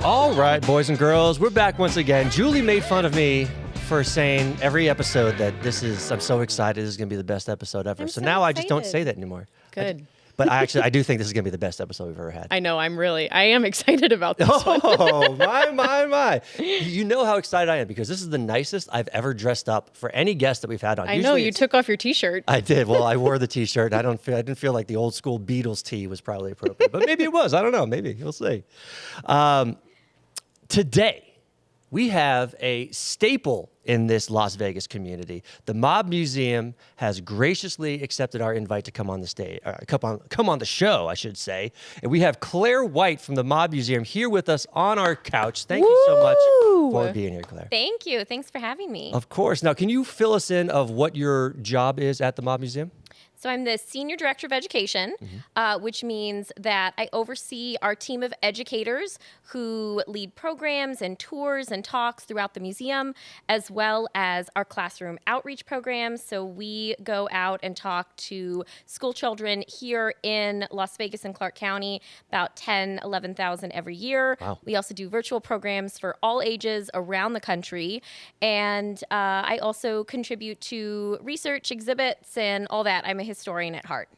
All right, boys and girls, we're back once again. Julie made fun of me for saying every episode that I'm so excited, this is going to be the best episode ever. So now I just don't say that anymore. Good. But I do think this is going to be the best episode we've ever had. I know, I am excited about this one. Oh, my. You know how excited I am because this is the nicest I've ever dressed up for any guest that we've had on. I know, you took off your t-shirt. I did. Well, I wore the t-shirt. I didn't feel like the old school Beatles tee was probably appropriate, but maybe it was. I don't know. Maybe. We'll see. Today, we have a staple in this Las Vegas community. The Mob Museum has graciously accepted our invite to come on the stage, come on the show, I should say. And we have Claire White from the Mob Museum here with us on our couch. Thank you so much for being here, Claire. Thank you. Thanks for having me. Of course. Now, can you fill us in of what your job is at the Mob Museum? So I'm the Senior Director of Education, which means that I oversee our team of educators who lead programs and tours and talks throughout the museum, as well as our classroom outreach programs. So we go out and talk to school children here in Las Vegas and Clark County, about 11,000 every year. Wow. We also do virtual programs for all ages around the country. And I also contribute to research, exhibits, and all that. I'm a historian at heart.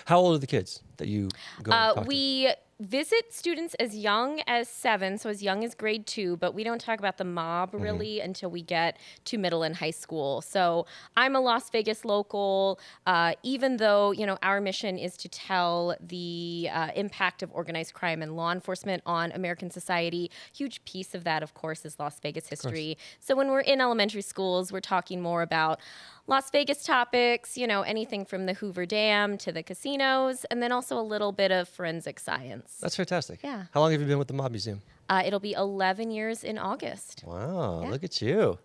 How old are the kids that you go and talk to? We visit students as young as 7, so as young as grade 2, but we don't talk about the mob really until we get to middle and high school. So I'm a Las Vegas local, even though, our mission is to tell the impact of organized crime and law enforcement on American society. Huge piece of that, of course, is Las Vegas history. So when we're in elementary schools, we're talking more about Las Vegas topics, anything from the Hoover Dam to the casinos, and then also a little bit of forensic science. That's fantastic. Yeah. How long have you been with the Mob Museum? It'll be 11 years in August. Wow, look at you.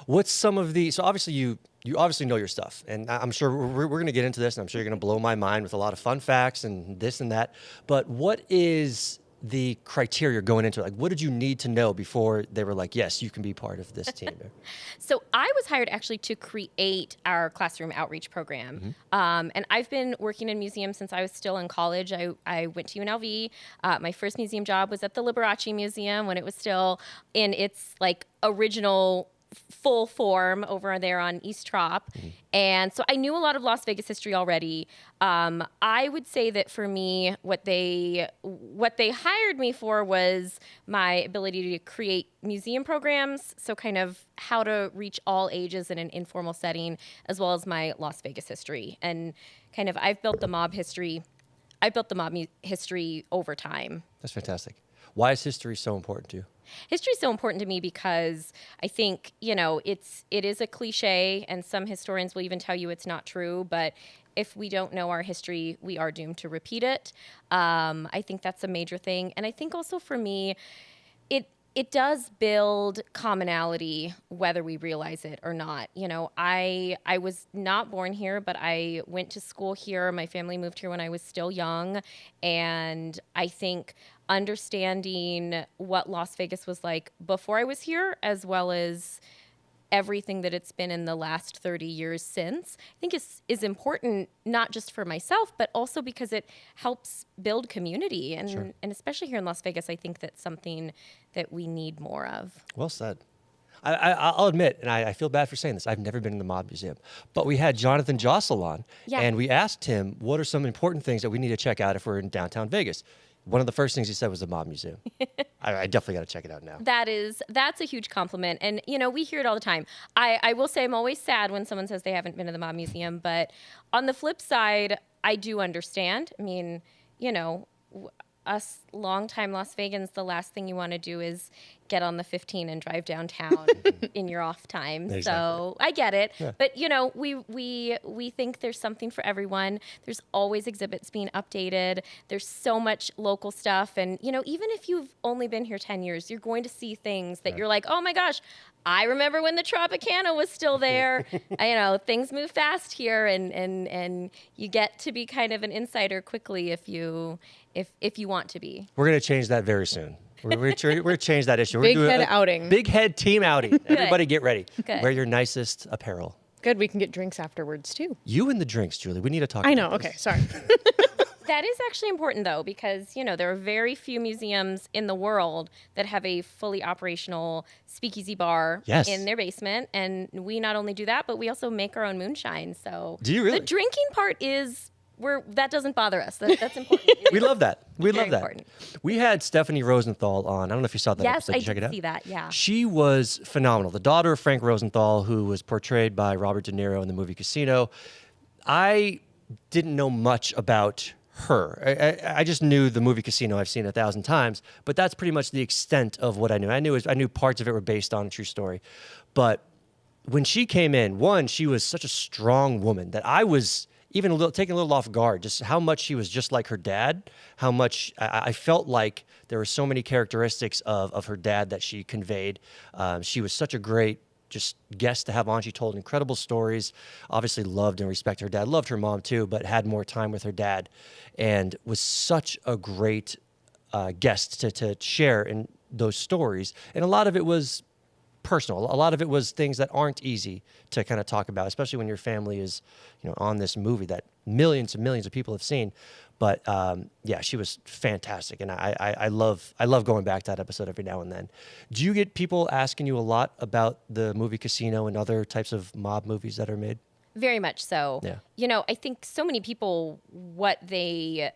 What's some of the, so obviously you obviously know your stuff, and I'm sure we're going to get into this, and I'm sure you're going to blow my mind with a lot of fun facts and this and that, but what is the criteria going into it? Like, what did you need to know before they were like, yes, you can be part of this team? So I was hired actually to create our classroom outreach program. And I've been working in museums since I was still in college. I went to UNLV. My first museum job was at the Liberace Museum when it was still in its original full form over there on East Trop. And so I knew a lot of Las Vegas history already. I would say that for me, what they hired me for was my ability to create museum programs, so kind of how to reach all ages in an informal setting, as well as my Las Vegas history. And kind of I've built the mob history over time. That's fantastic. Why is history so important to you? History is so important to me because I think, it is a cliche, and some historians will even tell you it's not true, but if we don't know our history, we are doomed to repeat it. I think that's a major thing. And I think also for me, it does build commonality, whether we realize it or not. I was not born here, but I went to school here. My family moved here when I was still young. And I think understanding what Las Vegas was like before I was here, as well as everything that it's been in the last 30 years since, I think is important, not just for myself, but also because it helps build community. And especially here in Las Vegas, I think that's something that we need more of. Well said. I'll admit, and I feel bad for saying this, I've never been in the Mob Museum, but we had Jonathan Jostle on, and we asked him, what are some important things that we need to check out if we're in downtown Vegas? One of the first things he said was the Mob Museum. I definitely got to check it out now. That's a huge compliment. And, we hear it all the time. I will say I'm always sad when someone says they haven't been to the Mob Museum. But on the flip side, I do understand. I mean, us longtime Las Vegans, the last thing you want to do is get on the 15 and drive downtown in your off time. Exactly. So I get it. Yeah. But, we think there's something for everyone. There's always exhibits being updated. There's so much local stuff. And, even if you've only been here 10 years, you're going to see things that you're like, oh my gosh, I remember when the Tropicana was still there. Things move fast here, and you get to be kind of an insider quickly if you want to be. We're going to change that very soon. We're going to change that issue. Big head outing. Big head team outing. Everybody get ready. Good. Wear your nicest apparel. Good. We can get drinks afterwards, too. You and the drinks, Julie. We need to talk I know. about Okay. this. Sorry. That is actually important, though, because, there are very few museums in the world that have a fully operational speakeasy bar Yes. in their basement. And we not only do that, but we also make our own moonshine. So Do you really? The drinking part is that doesn't bother us. That's important. We love that. We Very love that. important. We had Stephanie Rosenthal on. I don't know if you saw that Yes, episode. I Did you check it did out? see that, yeah. She was phenomenal. The daughter of Frank Rosenthal, who was portrayed by Robert De Niro in the movie Casino. I didn't know much about her. I just knew the movie Casino. I've seen it 1,000 times, but that's pretty much the extent of what I knew. I knew parts of it were based on a true story, but when she came in, one, she was such a strong woman that I was even taking a little off guard, just how much she was just like her dad, how much I felt like there were so many characteristics of her dad that she conveyed. She was such a great just guest to have on. She told incredible stories, obviously loved and respected her dad, loved her mom too, but had more time with her dad, and was such a great guest to share in those stories. And a lot of it was personal. A lot of it was things that aren't easy to kind of talk about, especially when your family is, on this movie that millions and millions of people have seen. But yeah, she was fantastic, and I love going back to that episode every now and then. Do you get people asking you a lot about the movie Casino and other types of mob movies that are made? Very much so. Yeah. I think so many people, what they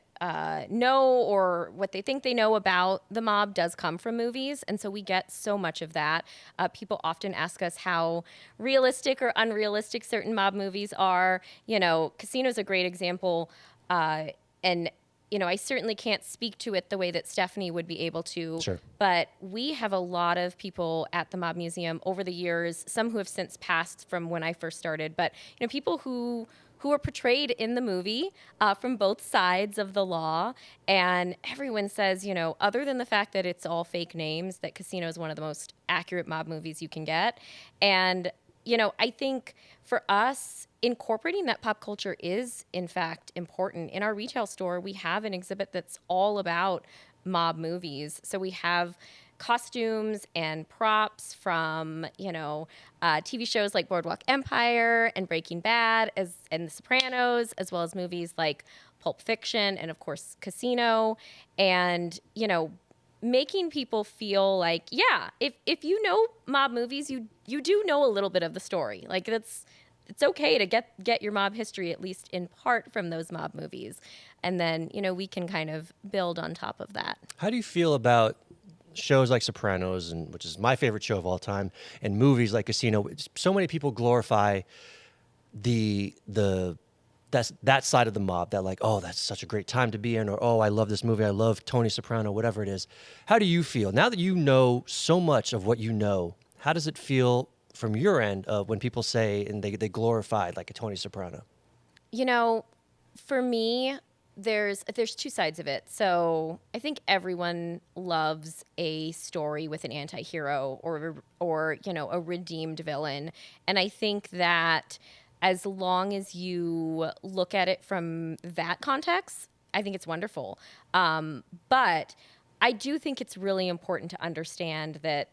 know or what they think they know about the mob does come from movies. And so we get so much of that. People often ask us how realistic or unrealistic certain mob movies are. Casino's a great example. And I certainly can't speak to it the way that Stephanie would be able to. Sure. But we have a lot of people at the Mob Museum over the years, some who have since passed from when I first started, but people who are portrayed in the movie from both sides of the law. And everyone says, other than the fact that it's all fake names, that Casino is one of the most accurate mob movies you can get. And I think for us, incorporating that pop culture is, in fact, important. In our retail store, we have an exhibit that's all about mob movies. So we have costumes and props from, TV shows like Boardwalk Empire and Breaking Bad and The Sopranos, as well as movies like Pulp Fiction and, of course, Casino. And, making people feel like, yeah, if you know mob movies, you do know a little bit of the story. Like it's okay to get your mob history, at least in part, from those mob movies. And then, we can kind of build on top of that. How do you feel about shows like Sopranos, which is my favorite show of all time, and movies like Casino? So many people glorify that side of the mob, that like, oh, that's such a great time to be in, or oh, I love this movie, I love Tony Soprano, whatever it is. How do you feel now that you know so much of what you know? How does it feel from your end when people say and they glorify like a Tony Soprano? For me, there's two sides of it. So I think everyone loves a story with an anti-hero or a redeemed villain. And I think that as long as you look at it from that context, I think it's wonderful. But I do think it's really important to understand that,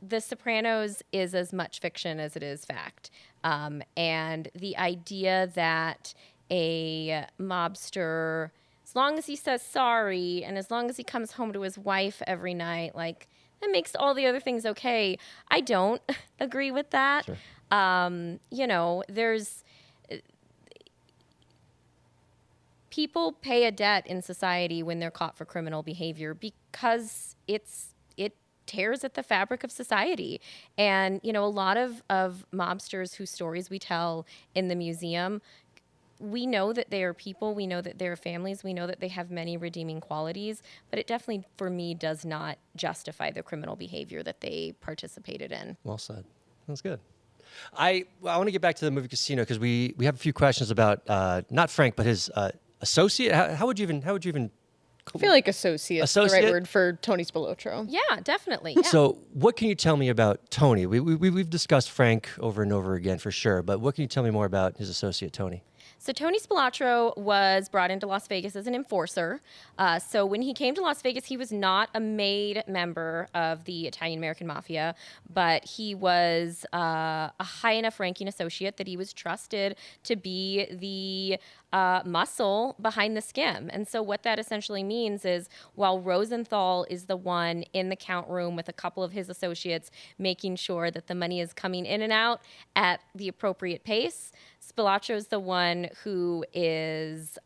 The Sopranos is as much fiction as it is fact. And the idea that a mobster, as long as he says sorry and as long as he comes home to his wife every night, like, that makes all the other things okay. I don't agree with that. Sure. There's people pay a debt in society when they're caught for criminal behavior because it tears at the fabric of society. And, a lot of mobsters whose stories we tell in the museum, we know that they are people, we know that they are families, we know that they have many redeeming qualities, but it definitely, for me, does not justify the criminal behavior that they participated in. Well said. That's good. I want to get back to the movie Casino because we have a few questions about not Frank but his associate. How would you even? I feel like associate is the right word for Tony Spilotro. Yeah, definitely. Yeah. So, what can you tell me about Tony? We've discussed Frank over and over again for sure, but what can you tell me more about his associate Tony? So Tony Spilotro was brought into Las Vegas as an enforcer. So when he came to Las Vegas, he was not a made member of the Italian-American Mafia, but he was a high enough ranking associate that he was trusted to be the muscle behind the skim. And so what that essentially means is while Rosenthal is the one in the count room with a couple of his associates making sure that the money is coming in and out at the appropriate pace, Spilotro's the one who is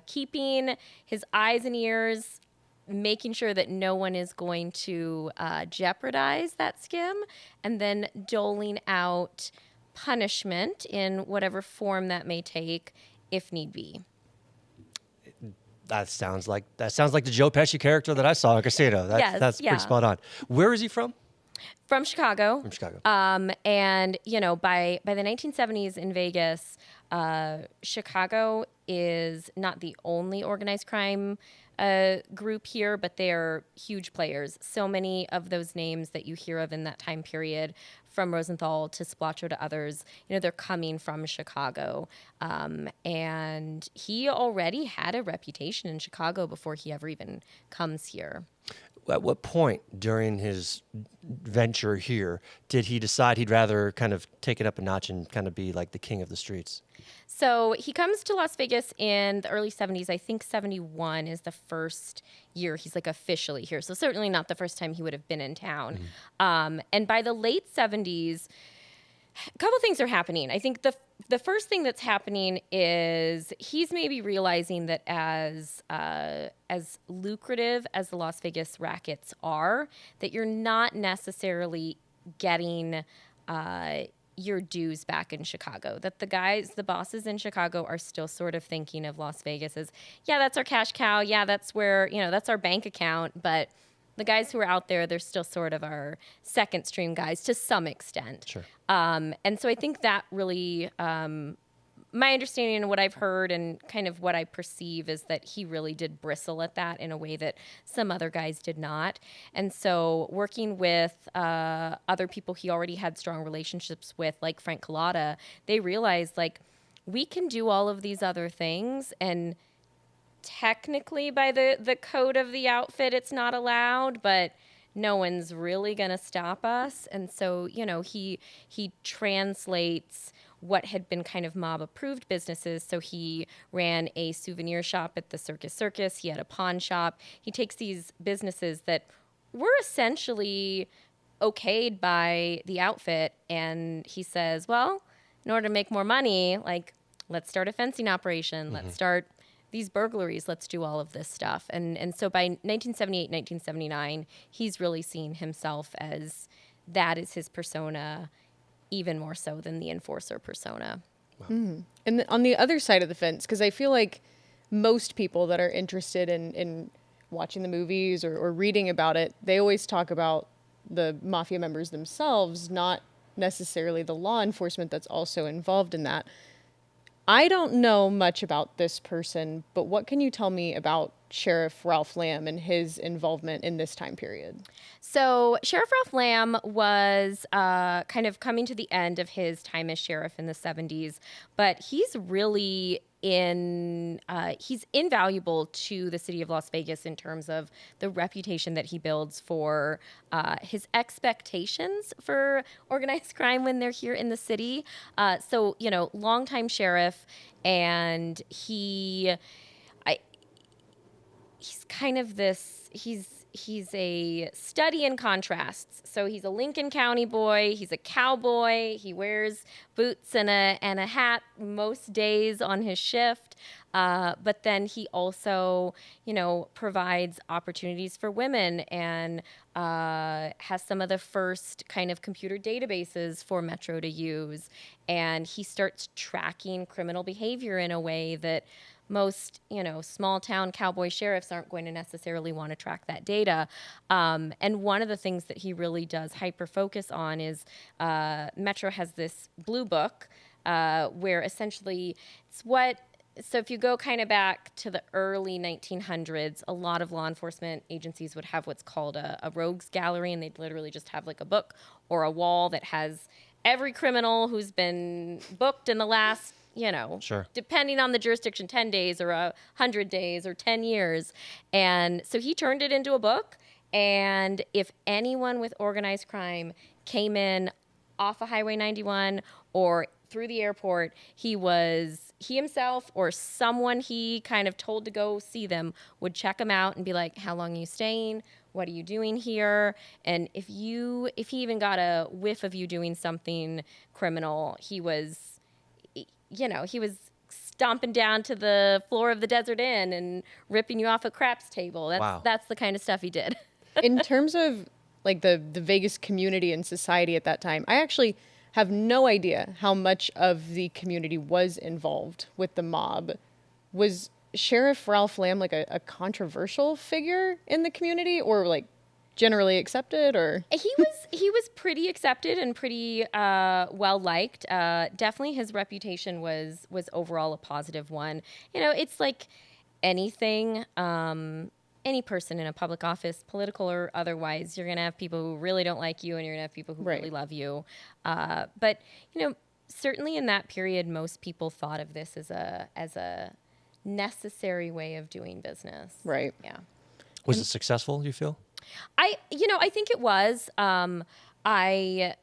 keeping his eyes and ears, making sure that no one is going to jeopardize that skim, and then doling out punishment in whatever form that may take if need be. That sounds like the Joe Pesci character that I saw in Casino. That's pretty spot on. Where is he from? From Chicago. From Chicago. And, by the 1970s in Vegas, Chicago is not the only organized crime group here, but they're huge players. So many of those names that you hear of in that time period, from Rosenthal to Spilotro to others, they're coming from Chicago. And he already had a reputation in Chicago before he ever even comes here. At what point during his venture here did he decide he'd rather kind of take it up a notch and kind of be like the king of the streets? So he comes to Las Vegas in the early 70s. I think 71 is the first year he's like officially here. So certainly not the first time he would have been in town. Mm-hmm. And by the late 70s, a couple things are happening. I think the first thing that's happening is he's maybe realizing that as lucrative as the Las Vegas rackets are, that you're not necessarily getting your dues back in Chicago. That the bosses in Chicago are still sort of thinking of Las Vegas as, yeah, that's our cash cow. Yeah, that's where, that's our bank account. But the guys who are out there, they're still sort of our second stream guys to some extent. Sure. And so I think that really, my understanding and what I've heard and kind of what I perceive is that he really did bristle at that in a way that some other guys did not. And so working with other people he already had strong relationships with, like Frank Collada, they realized, like, we can do all of these other things, and technically by the code of the outfit it's not allowed, but no one's really going to stop us. And so, he translates what had been kind of mob approved businesses. So he ran a souvenir shop at the Circus. He had a pawn shop. He takes these businesses that were essentially okayed by the outfit, and he says, well, in order to make more money, like, let's start a fencing operation. Mm-hmm. Let's start these burglaries. Let's do all of this stuff. And so by 1978, 1979, he's really seen himself as that is his persona, even more so than the enforcer persona. Wow. Mm. And on the other side of the fence, because I feel like most people that are interested in watching the movies or reading about it, they always talk about the mafia members themselves, not necessarily the law enforcement that's also involved in that. I don't know much about this person, but what can you tell me about Sheriff Ralph Lamb and his involvement in this time period? So Sheriff Ralph Lamb was kind of coming to the end of his time as sheriff in the 70s, but he's really he's invaluable to the city of Las Vegas in terms of the reputation that he builds for his expectations for organized crime when they're here in the city. So, longtime sheriff, and he's kind of this, he's a study in contrasts. So he's a Lincoln County boy. He's a cowboy. He wears boots and a hat most days on his shift. But then he also, provides opportunities for women and has some of the first kind of computer databases for Metro to use. And he starts tracking criminal behavior in a way that most, small town cowboy sheriffs aren't going to necessarily want to track that data. And one of the things that he really does hyper focus on is Metro has this blue book where essentially so if you go kind of back to the early 1900s, a lot of law enforcement agencies would have what's called a rogues gallery, and they'd literally just have like a book or a wall that has every criminal who's been booked in the last Sure. depending on the jurisdiction, 10 days or 100 days or 10 years. And so he turned it into a book. And if anyone with organized crime came in off of Highway 91 or through the airport, he himself or someone he kind of told to go see them would check him out and be like, how long are you staying? What are you doing here? And if he even got a whiff of you doing something criminal, he was stomping down to the floor of the Desert Inn and ripping you off a craps table. That's the kind of stuff he did. In terms of like the Vegas community and society at that time, I actually have no idea how much of the community was involved with the mob. Was Sheriff Ralph Lamb like a controversial figure in the community, or like generally accepted? Or he was pretty accepted and pretty well liked. Definitely his reputation was overall a positive one. It's like anything. Any person in a public office, political or otherwise, you're going to have people who really don't like you and you're going to have people who really love you. But, certainly in that period, most people thought of this as a necessary way of doing business. Right. Yeah. Was it successful, you feel? I think it was. I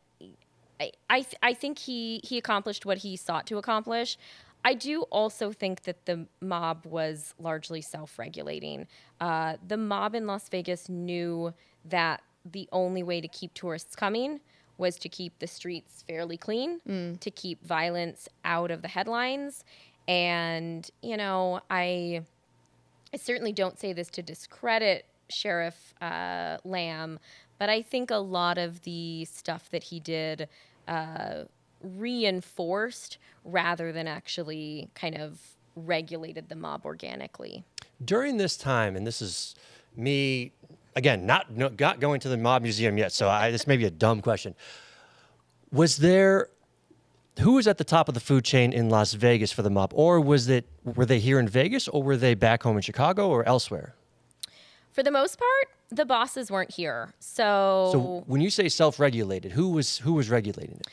think he accomplished what he sought to accomplish. I do also think that the mob was largely self-regulating. The mob in Las Vegas knew that the only way to keep tourists coming was to keep the streets fairly clean, to keep violence out of the headlines. And, I certainly don't say this to discredit Sheriff Lamb, but I think a lot of the stuff that he did reinforced rather than actually kind of regulated the mob organically. During this time, and this is me, again, not going to the mob museum yet, so this may be a dumb question. Who was at the top of the food chain in Las Vegas for the mob? Or were they here in Vegas, or were they back home in Chicago or elsewhere? For the most part, the bosses weren't here. So when you say self-regulated, who was regulating it?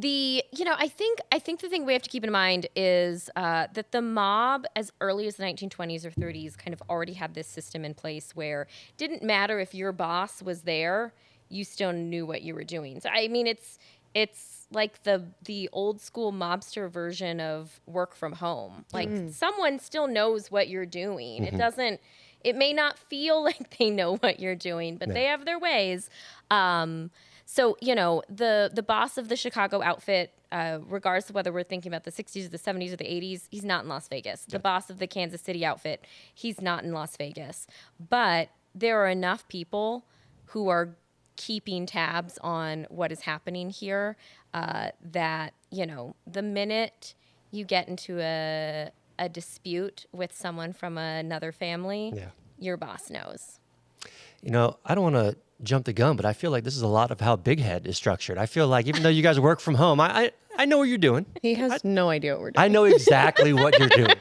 I think the thing we have to keep in mind is that the mob, as early as the 1920s or 30s, kind of already had this system in place where it didn't matter if your boss was there, you still knew what you were doing. So I mean, it's like the old school mobster version of work from home. Like someone still knows what you're doing. Mm-hmm. It may not feel like they know what you're doing, but they have their ways. So, the boss of the Chicago outfit, regardless of whether we're thinking about the 60s or the 70s or the 80s, he's not in Las Vegas. The boss of the Kansas City outfit, he's not in Las Vegas. But there are enough people who are keeping tabs on what is happening here that, the minute you get into a dispute with someone from another family, your boss knows. I don't want to jump the gun, but I feel like this is a lot of how Bighead is structured. I feel like even though you guys work from home, I know what you're doing. He has no idea what we're doing. I know exactly what you're doing.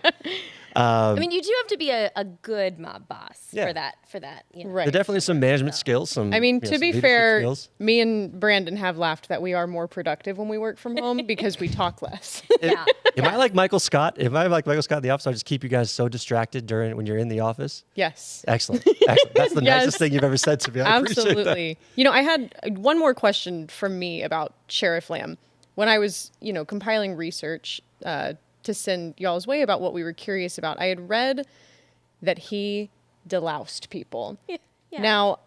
I mean, you do have to be a good mob boss for that. Right. There are definitely some management skills. I mean, to be fair, skills. me and Brandon have laughed that we are more productive when we work from home because we talk less. Am I like Michael Scott? If I'm like Michael Scott in the office, I just keep you guys so distracted when you're in the office? Yes. Excellent. That's the nicest thing you've ever said to me. I appreciate Absolutely. I had one more question from me about Sheriff Lamb. When I was, compiling research to send y'all's way about what we were curious about, I had read that he deloused people. Yeah. Now,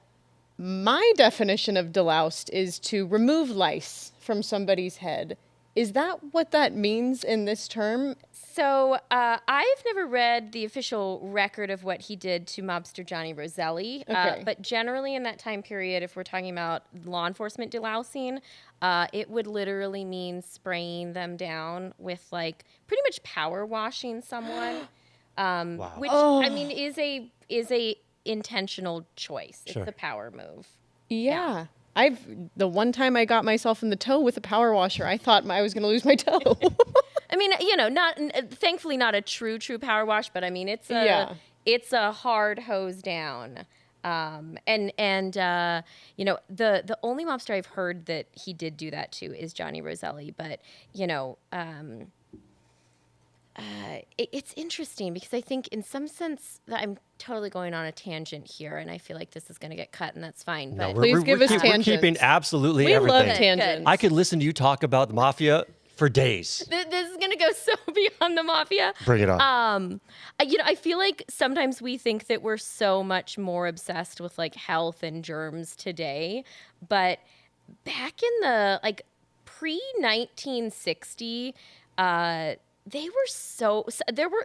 my definition of deloused is to remove lice from somebody's head. Is that what that means in this term? So I've never read the official record of what he did to mobster Johnny Roselli. Okay. But generally in that time period, if we're talking about law enforcement delousing, it would literally mean spraying them down with pretty much power washing someone, Wow. which I mean is a intentional choice. Sure. It's a power move. Yeah. The one time I got myself in the toe with a power washer, I thought I was going to lose my toe. I mean, thankfully not a true power wash, but I mean, it's a hard hose down. The only mobster I've heard that he did do that to is Johnny Roselli, but it's interesting because I think in some sense that I'm totally going on a tangent here, and I feel like this is going to get cut, and that's fine. No, But Please give us we're tangents. keeping absolutely We everything. love tangents. I could listen to you talk about the mafia for days. this is going to go so beyond the mafia. Bring it on. I feel like sometimes we think that we're so much more obsessed with like health and germs today, but back in the like pre-1960, they were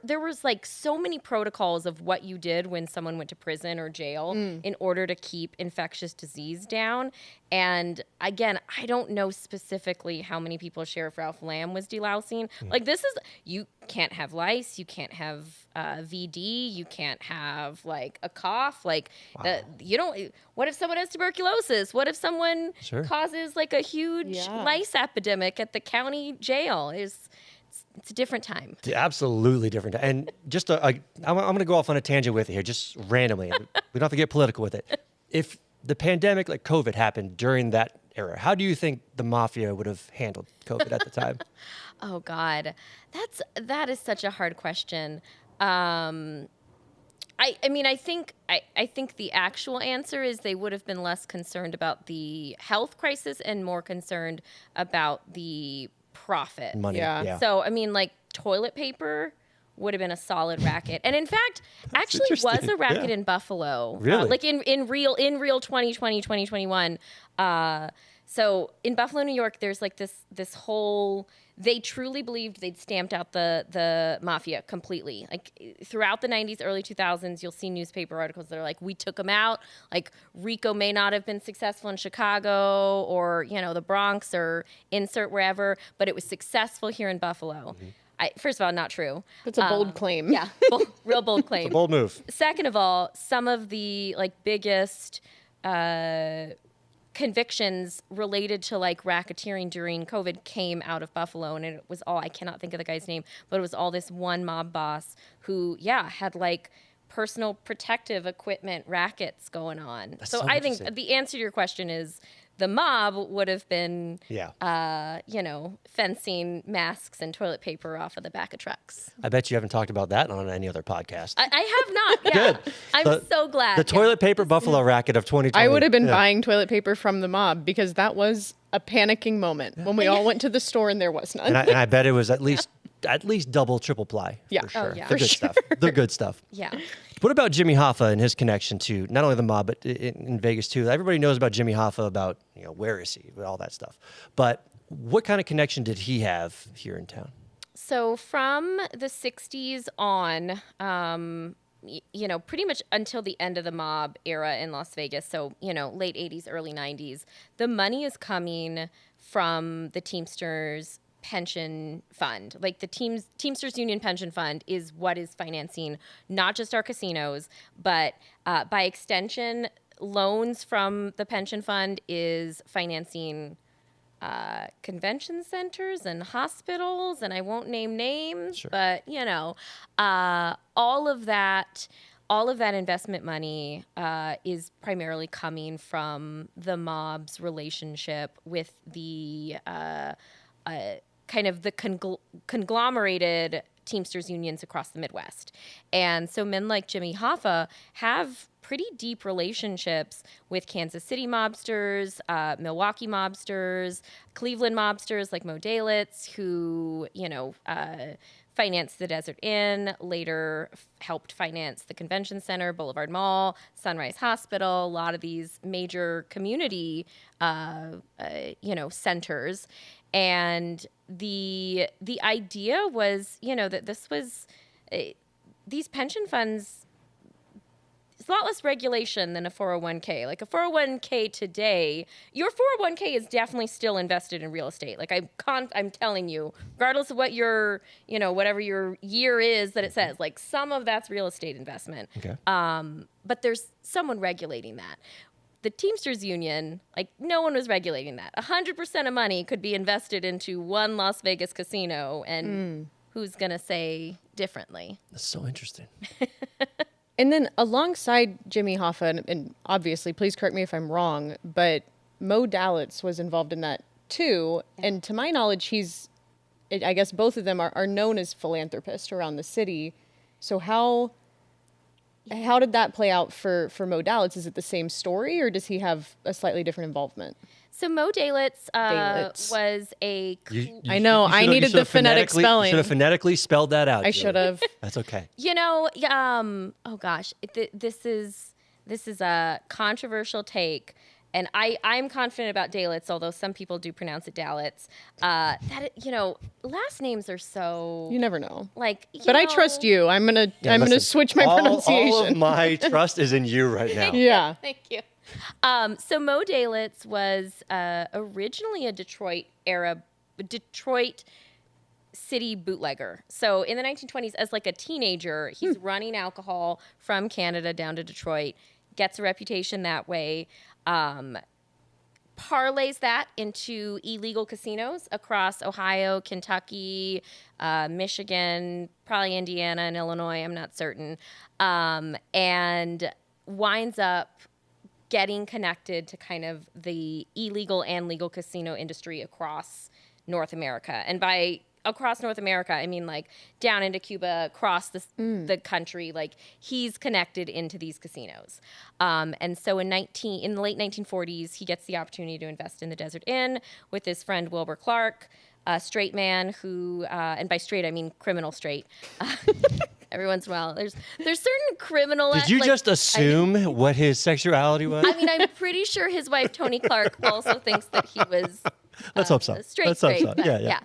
there was like so many protocols of what you did when someone went to prison or jail in order to keep infectious disease down. And again, I don't know specifically how many people Sheriff Ralph Lamb was delousing. Like you can't have lice, you can't have VD, you can't have like a cough. Like what if someone has tuberculosis? What if someone causes like a huge lice epidemic at the county jail? It's a different time. Absolutely different. And just, I'm going to go off on a tangent with you here, just randomly. We don't have to get political with it. If the pandemic, like COVID, happened during that era, how do you think the mafia would have handled COVID at the time? Oh God, that is such a hard question. I think the actual answer is they would have been less concerned about the health crisis and more concerned about the profit. Money. Yeah. So, like toilet paper would have been a solid racket. And in fact, actually was a racket in Buffalo. Really? Like in real 2020, 2021. So in Buffalo, New York, there's like this whole, they truly believed they'd stamped out the mafia completely. Like throughout the 90s, early 2000s, you'll see newspaper articles that are like, we took them out. Like Rico may not have been successful in Chicago or, the Bronx or insert wherever, but it was successful here in Buffalo. First of all, not true. That's a bold claim. Yeah, real bold claim. It's a bold move. Second of all, some of the like biggest convictions related to like racketeering during COVID came out of Buffalo, and it was all, I cannot think of the guy's name, but it was all this one mob boss who, had like personal protective equipment rackets going on. That's So so I think interesting. the answer to your question is the mob would have been, fencing masks and toilet paper off of the back of trucks. I bet you haven't talked about that on any other podcast. I have not. Yeah. Good. I'm so glad. The toilet paper buffalo racket of 2020. I would have been buying toilet paper from the mob because that was a panicking moment when we all went to the store and there was none. And I bet it was at least double, triple ply. Yeah. For sure. Oh, yeah. The good stuff. The good stuff. Yeah. What about Jimmy Hoffa and his connection to not only the mob, but in Vegas too? Everybody knows about Jimmy Hoffa, about, where is he, all that stuff. But what kind of connection did he have here in town? So from the 60s on, pretty much until the end of the mob era in Las Vegas, so, late 80s, early 90s, the money is coming from the Teamsters pension fund. Like the Teamsters Union pension fund is what is financing not just our casinos, but by extension, loans from the pension fund is financing convention centers and hospitals, and I won't name names, but all of that investment money is primarily coming from the mob's relationship with the kind of the conglomerated Teamsters unions across the Midwest. And so men like Jimmy Hoffa have pretty deep relationships with Kansas City mobsters, Milwaukee mobsters, Cleveland mobsters like Mo Dalitz, who, financed the Desert Inn, later helped finance the Convention Center, Boulevard Mall, Sunrise Hospital, a lot of these major community, centers. And the idea was, that this was, these pension funds, it's a lot less regulation than a 401k. Like a 401k today, your 401k is definitely still invested in real estate. Like I'm telling you, regardless of what your, whatever your year is that it says, like some of that's real estate investment. Okay. But there's someone regulating that. The Teamsters Union, like no one was regulating that. 100% of money could be invested into one Las Vegas casino, and who's going to say differently? That's so interesting. And then alongside Jimmy Hoffa, and obviously, please correct me if I'm wrong, but Mo Dalitz was involved in that too. And to my knowledge, he's I guess both of them are known as philanthropists around the city. So how did that play out for Mo Dalitz? Is it the same story, or does he have a slightly different involvement? So Mo Dalitz, Dalitz. was a... I know, I needed the phonetic spelling. You should have phonetically spelled that out. I Julie. should have. That's okay. You know, oh gosh, this is a controversial take, and I'm confident about Dalitz, although some people do pronounce it Dalitz. Last names are so... You never know. Like, but I trust you. I'm gonna switch my pronunciation. All of my trust is in you right now. Yeah. Thank you. So Mo Dalitz was originally a Detroit city bootlegger. So in the 1920s, as like a teenager, he's running alcohol from Canada down to Detroit, gets a reputation that way, parlays that into illegal casinos across Ohio, Kentucky, Michigan, probably Indiana and Illinois, I'm not certain, and winds up getting connected to kind of the illegal and legal casino industry across North America. And by across North America, I mean like down into Cuba, across the country. Like he's connected into these casinos. And so in the late 1940s, he gets the opportunity to invest in the Desert Inn with his friend Wilbur Clark, a straight man who, and by straight I mean criminal straight. Every once in a while, there's certain criminal. Did you just assume what his sexuality was? I mean, I'm pretty sure his wife Tony Clark also thinks that he was. Let's hope so. Straight. Let's hope so. But, Yeah.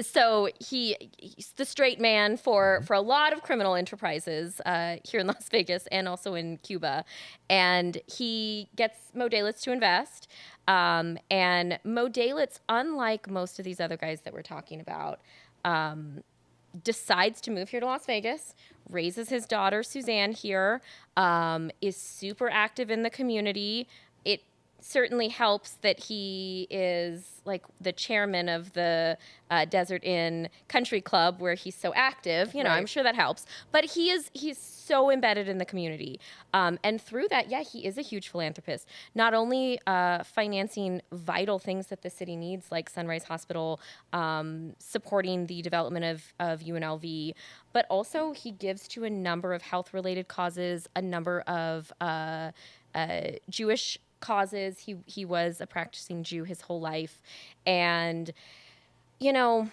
So he's the straight man for a lot of criminal enterprises here in Las Vegas and also in Cuba, and he gets Mo Dalitz to invest. And Mo Dalitz, unlike most of these other guys that we're talking about, decides to move here to Las Vegas, raises his daughter Suzanne here, is super active in the community. It certainly helps that he is like the chairman of the Desert Inn Country Club where he's so active. You know, Right. I'm sure that helps. But he's so embedded in the community. And through that, yeah, he is a huge philanthropist. Not only financing vital things that the city needs, like Sunrise Hospital, supporting the development of UNLV, but also he gives to a number of health-related causes, a number of Jewish causes. He was a practicing Jew his whole life. And, you know,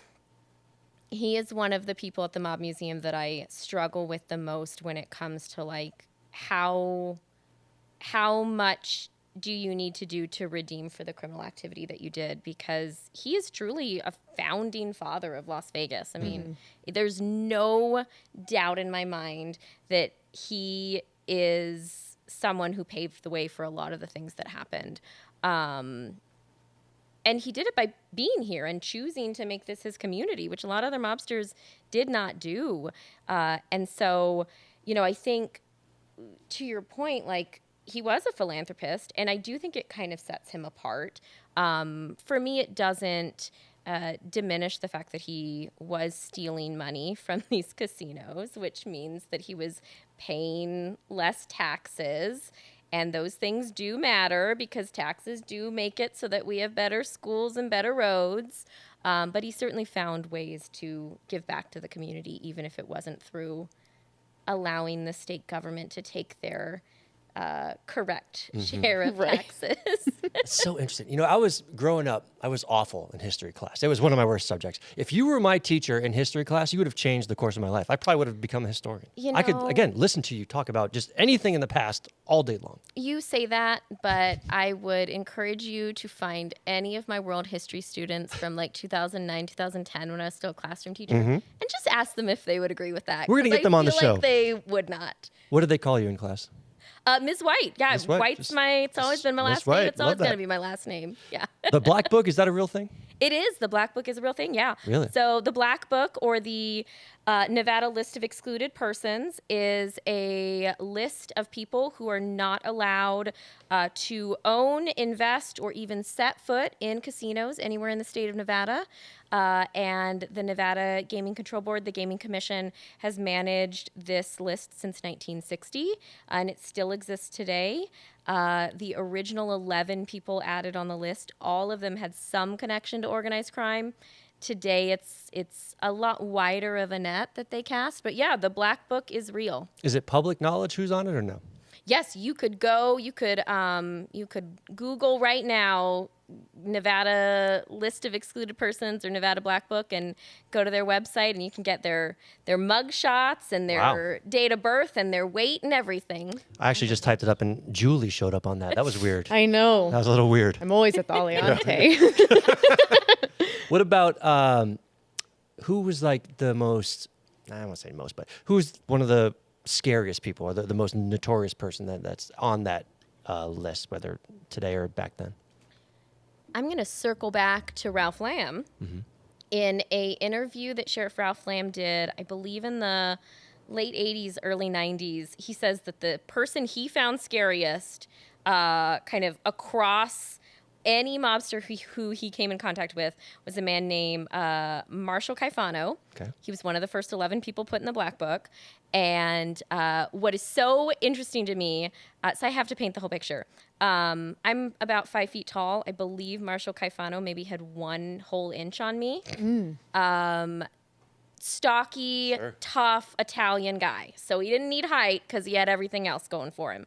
he is one of the people at the Mob Museum that I struggle with the most when it comes to like how much do you need to do to redeem for the criminal activity that you did, because he is truly a founding father of Las Vegas. I mean, there's no doubt in my mind that he is someone who paved the way for a lot of the things that happened. And he did it by being here and choosing to make this his community, which a lot of other mobsters did not do. And so, you know, I think to your point, like he was a philanthropist, and I do think it kind of sets him apart. For me, it doesn't diminish the fact that he was stealing money from these casinos, which means that he was paying less taxes. And those things do matter because taxes do make it so that we have better schools and better roads. But he certainly found ways to give back to the community, even if it wasn't through allowing the state government to take their correct share of taxes. It's so interesting. You know, I was growing up, I was awful in history class. It was one of my worst subjects. If you were my teacher in history class, you would have changed the course of my life. I probably would have become a historian. You I could, know- again, listen to you talk about just anything in the past all day long. You say that, but I would encourage you to find any of my world history students from like 2009, 2010, when I was still a classroom teacher, and just ask them if they would agree with that. We're gonna 'cause get them I on the feel show. Like they would not. What did they call you in class? Ms. White. Yeah, Ms. White, White's just- it's always been my Ms. last White, name. It's love always going that. to be my last name. Yeah. The Black Book, is that a real thing? It is. The Black Book is a real thing, yeah. Really? So the Black Book, or the Nevada List of Excluded Persons is a list of people who are not allowed to own, invest, or even set foot in casinos anywhere in the state of Nevada. And the Nevada Gaming Control Board, the Gaming Commission, has managed this list since 1960, and it still exists today. The original 11 people added on the list, all of them had some connection to organized crime. Today, it's a lot wider of a net that they cast. But yeah, the Black Book is real. Is it public knowledge who's on it or no? Yes, you could go. You could Google right now Nevada List of Excluded Persons or Nevada Black Book and go to their website, and you can get their mug shots and their date of birth and their weight and everything. I actually just typed it up, and Julie showed up on that. That was weird. I know. That was a little weird. I'm always at the Aliante. What about who was like the most, I don't want to say most, but who's one of the scariest people or the most notorious person that's on that list, whether today or back then? I'm going to circle back to Ralph Lamb. Mm-hmm. In a interview that Sheriff Ralph Lamb did, I believe in the late 80s, early 90s, he says that the person he found scariest kind of across any mobster who he came in contact with was a man named Marshall Caifano. Okay. He was one of the first 11 people put in the Black Book. And what is so interesting to me, so I have to paint the whole picture. I'm about 5 feet tall. I believe Marshall Caifano maybe had 1 whole inch on me. Stocky, tough Italian guy. So he didn't need height because he had everything else going for him.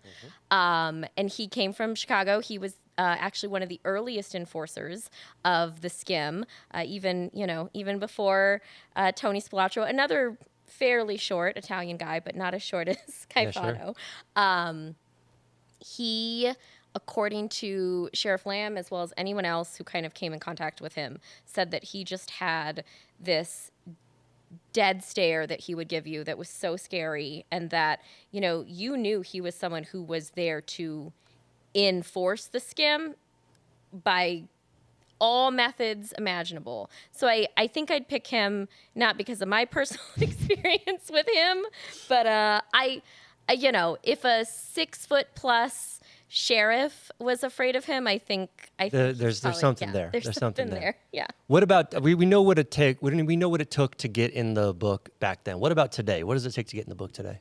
And he came from Chicago. He was actually one of the earliest enforcers of the skim, even before Tony Spilotro, another fairly short Italian guy, but not as short as Caifano. Yeah, sure. He, according to Sheriff Lamb, as well as anyone else who kind of came in contact with him, said that he just had this dead stare that he would give you that was so scary, and that, you knew he was someone who was there to enforce the skim by all methods imaginable. So I think I'd pick him, not because of my personal experience with him, but if a 6 foot plus sheriff was afraid of him, I think there's something there. There's something there. Yeah. What about we know what it take? We know what it took to get in the book back then. What about today? What does it take to get in the book today?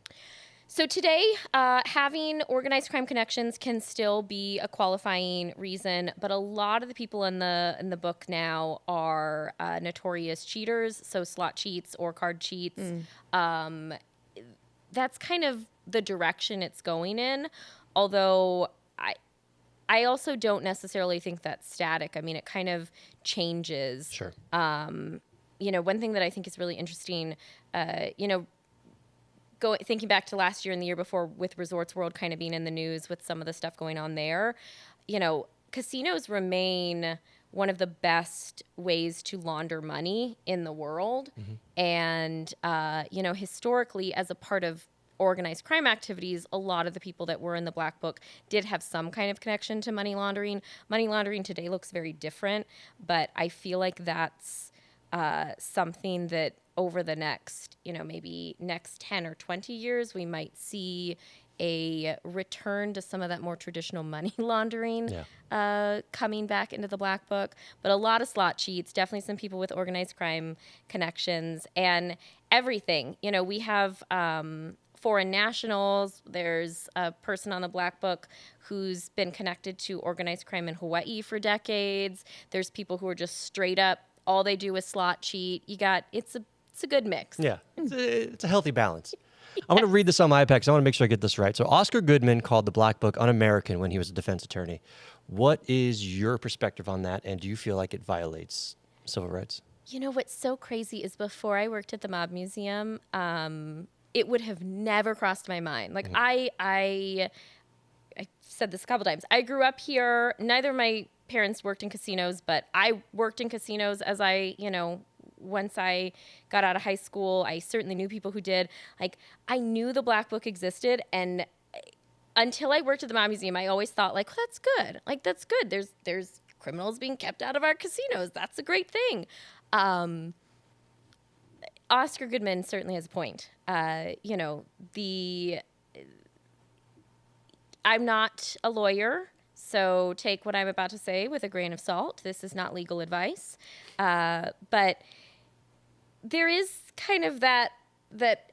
So today, having organized crime connections can still be a qualifying reason, but a lot of the people in the book now are notorious cheaters, so slot cheats or card cheats. That's kind of the direction it's going in, although I also don't necessarily think that's static. I mean, it kind of changes. Sure. One thing that I think is really interesting, thinking back to last year and the year before with Resorts World kind of being in the news with some of the stuff going on there, casinos remain one of the best ways to launder money in the world. Mm-hmm. And, historically, as a part of organized crime activities, a lot of the people that were in the Black Book did have some kind of connection to money laundering. Money laundering today looks very different, but I feel like that's something that over the next, maybe next 10 or 20 years, we might see a return to some of that more traditional money laundering coming back into the Black Book. But a lot of slot cheats, definitely some people with organized crime connections, and everything. We have foreign nationals. There's a person on the Black Book who's been connected to organized crime in Hawaii for decades. There's people who are just straight up, all they do is slot cheat. It's a good mix. Yeah, it's a healthy balance. I want to read this on my iPad because I want to make sure I get this right. So Oscar Goodman called the Black Book un-American when he was a defense attorney. What is your perspective on that, and do you feel like it violates civil rights? What's so crazy is before I worked at the Mob Museum, it would have never crossed my mind. Like, I said this a couple times. I grew up here. Neither of my parents worked in casinos, but I worked in casinos as once I got out of high school. I certainly knew people who did. Like, I knew the Black Book existed, and until I worked at the Mob Museum, I always thought, like, well, that's good. Like, that's good. There's criminals being kept out of our casinos. That's a great thing. Oscar Goodman certainly has a point. You know, I'm not a lawyer, so take what I'm about to say with a grain of salt. This is not legal advice. But there is kind of that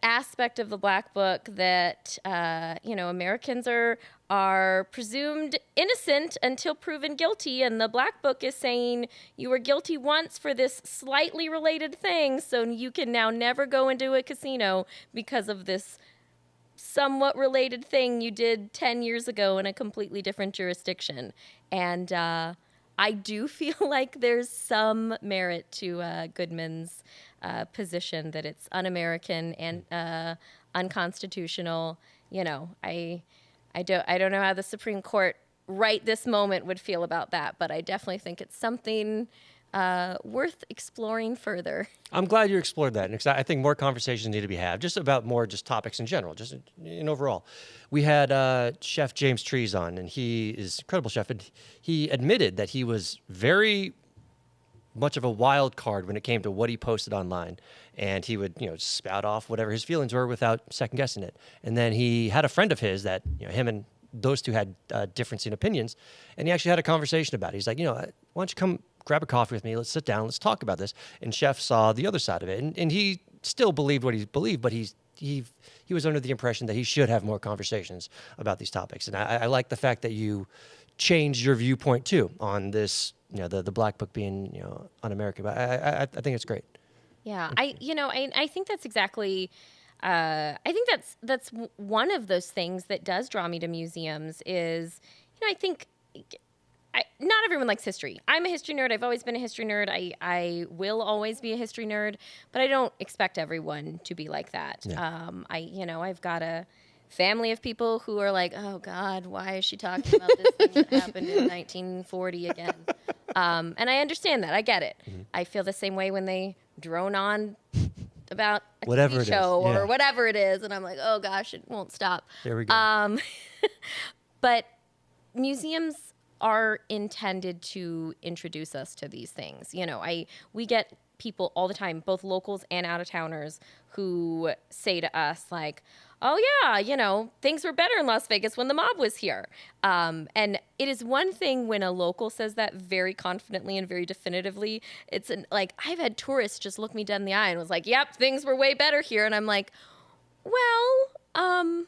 aspect of the Black Book that, you know, Americans are presumed innocent until proven guilty. And the Black Book is saying you were guilty once for this slightly related thing, so you can now never go into a casino because of this somewhat related thing you did 10 years ago in a completely different jurisdiction. And I do feel like there's some merit to Goodman's position that it's un-American and unconstitutional. You know, I don't know how the Supreme Court right this moment would feel about that, but I definitely think it's something worth exploring further. I'm glad you explored that, and I think more conversations need to be had, just about more just topics in general, just in overall. We had Chef James Trees on, and he is an incredible chef, and he admitted that he was very much of a wild card when it came to what he posted online, and he would, you know, spout off whatever his feelings were without second guessing it. And then he had a friend of his that, you know, him and those two had difference in opinions, and he actually had a conversation about it. He's like, you know, why don't you come grab a coffee with me? Let's sit down. Let's talk about this. And Chef saw the other side of it, and he still believed what he believed, but he was under the impression that he should have more conversations about these topics. And I like the fact that you changed your viewpoint too on this, you know, the Black Book being, you know, un-American. But I think it's great. Yeah, I think that's exactly. I think that's one of those things that does draw me to museums is, you know, I think. Not everyone likes history. I'm a history nerd. I've always been a history nerd. I will always be a history nerd, but I don't expect everyone to be like that. Yeah. I've got a family of people who are like, oh God, why is she talking about this thing that happened in 1940 again? And I understand that. I get it. Mm-hmm. I feel the same way when they drone on about a whatever TV show or whatever it is, and I'm like, oh gosh, it won't stop. There we go. But museums are intended to introduce us to these things. You know, we get people all the time, both locals and out-of-towners, who say to us like, oh yeah, you know, things were better in Las Vegas when the mob was here. And it is one thing when a local says that very confidently and very definitively. It's like, I've had tourists just look me dead in the eye and was like, yep, things were way better here. And I'm like, well,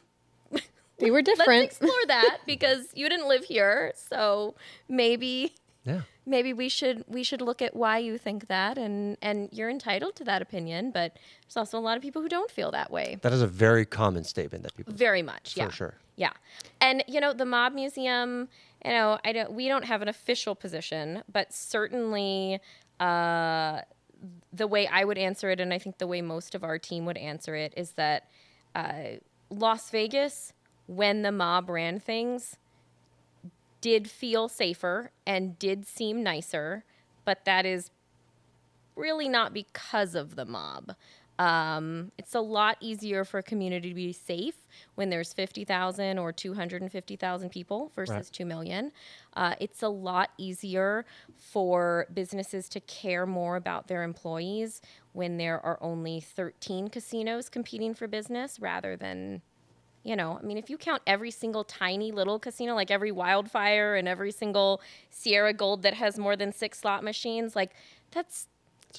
they were different. Let's explore that because you didn't live here, so maybe we should look at why you think that, and you're entitled to that opinion. But there's also a lot of people who don't feel that way. That is a very common statement that people very much, yeah, for sure, yeah. And you know, the Mob Museum, you know, we don't have an official position, but certainly the way I would answer it, and I think the way most of our team would answer it, is that Las Vegas, when the mob ran things, did feel safer and did seem nicer, but that is really not because of the mob. It's a lot easier for a community to be safe when there's 50,000 or 250,000 people versus 2 million. It's a lot easier for businesses to care more about their employees when there are only 13 casinos competing for business rather than, you know, I mean, if you count every single tiny little casino, like every Wildfire and every single Sierra Gold that has more than 6 slot machines, like that's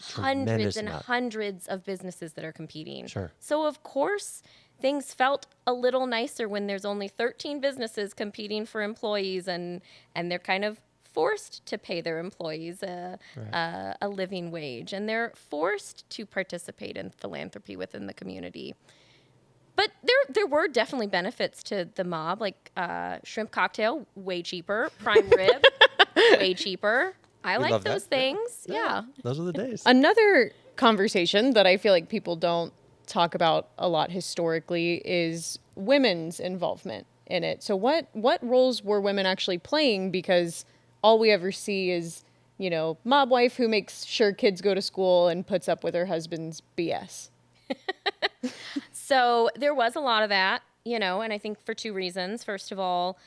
hundreds and hundreds of businesses that are competing. Sure. So, of course, things felt a little nicer when there's only 13 businesses competing for employees and they're kind of forced to pay their employees a living wage, and they're forced to participate in philanthropy within the community. But there were definitely benefits to the mob, like shrimp cocktail, way cheaper. Prime rib, way cheaper. I like those things. Yeah. Those are the days. Another conversation that I feel like people don't talk about a lot historically is women's involvement in it. So what roles were women actually playing? Because all we ever see is, you know, mob wife who makes sure kids go to school and puts up with her husband's BS. So there was a lot of that, you know, and I think for 2 reasons. First of all,